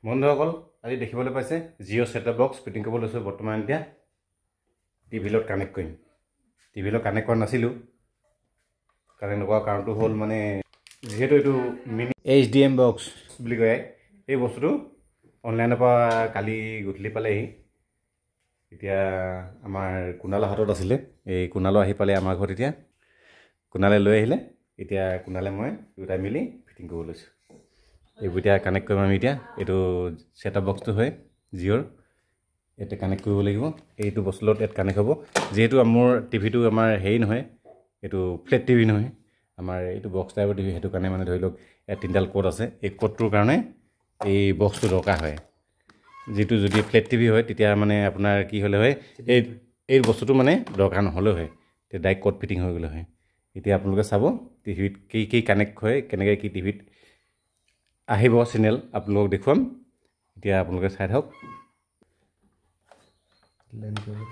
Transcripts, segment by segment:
বন্ধুসকল আজি দেখিবলৈ পাইছে জিঅ' সেটআপ বক্স ফিটিং কৰিব লৈছো বৰ্তমান এতিয়া টিভি লগত কানেক্ট কৰিম টিভি লগত কানেক্ট কৰা নাছিলো কাৰণ নকৰা কাৰণটো হ'ল মানে যেহেতু এটো মিনি HDM বক্স বুলি কয় এই বস্তুটো অনলাইনৰ পৰা কালি গুঠলি পালেহি এতিয়া আমাৰ কুনালৰ হাতত আছিল এই কুনালো আহি পালে আমাৰ ঘৰত এতিয়া কুনালে লৈ আহিলে এতিয়া কুনালে মই দুটা মিলি ফিটিং কৰিব লৈছো এই বুটিয়া কানেক্ট কৰিম আমি এতিয়া এটো সেটআপ বক্সটো হয় জিঅ'ৰ এতে কানেক্ট কৰিব লাগিব এইটো বস্তুলত এট কানেক্ট হ'ব যেহেতু আমাৰ টিভিটো আমাৰ হেই নহয় এটো ফ্ল্যাট টিভি নহয় আমাৰ এইটো বক্স টাইপৰ টিভি হেতু কাৰণে মানে ধৰি লওক এ তিনডাল কোড আছে এই কোডটোৰ কাৰণে এই বক্সটো দৰকাৰ হয় যেটো যদি ফ্ল্যাট টিভি হয় তেতিয়া মানে আপোনাৰ কি হলে হয় এই বস্তুটো মানে দৰকাৰ নহলে হয় তে ডাইৰেক্ট কোড ফিটিং হৈ গলে হয় এতিয়া আপোনালোকে চাব টিভিত কি কানেক্ট হয় কেনেকৈ কি টিভিত আহিব চেনেল আপোনালোক দেখুৱাম এতিয়া আপোনালোকে চাই থাকক লেন কেবল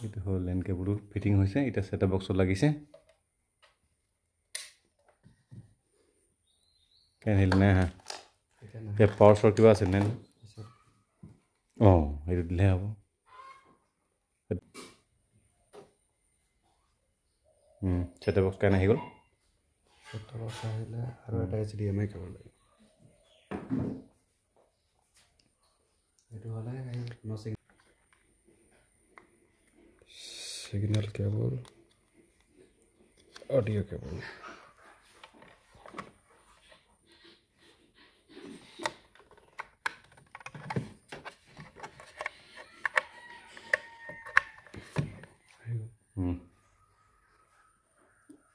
এটো হ'ল লেন কেবল ফিটিং হৈছে এটা সেটআপ বক্সত লাগিছে কেন হিল না হা তে পাৱাৰ সৰ কিবা আছে নেন এটো দিলে হ'ব সেটআপ বক্স কেন আহি গ'ল সেটআপ বক্স আহিলে আৰু এটা HDMI কেবল লাগে এটো হলে নো signal cable audio cable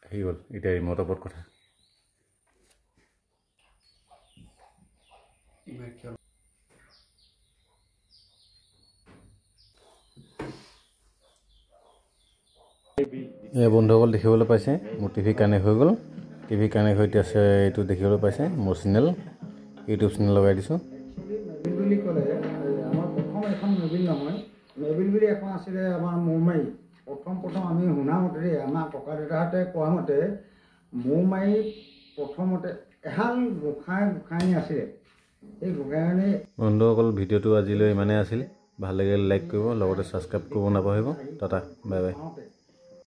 he gol eta remote opor kotha এই বন্ধুসকল দেখিবলৈ পাইছে মোৰ টিভি কানেক্ট হৈ গ'ল টিভি কানেক্ট হৈ আছে এইটো দেখিবলৈ পাইছে মোৰ চেনেল ইউটিউব চেনেল লগাই দিছো বুলি ক'লে আমাৰ প্ৰথম এখন মেবিল নহয় মেবিল বুলি এখন আছিলে আমাৰ মৌমাই প্ৰথম আমি শুনা মতে আমাৰ ককা দেউতাহঁতে কোৱা মতে মৌমাই প্ৰথমতে এহাল গোখাই আছিলে এই গোখাই বন্ধুসকল ভিডিঅ'টো আজিলৈ ইমানে আছিল ভাল লাগিলে লাইক কৰিব লগতে সাবস্ক্ৰাইব কৰিব নাপাহৰিব টাটা বাই বাই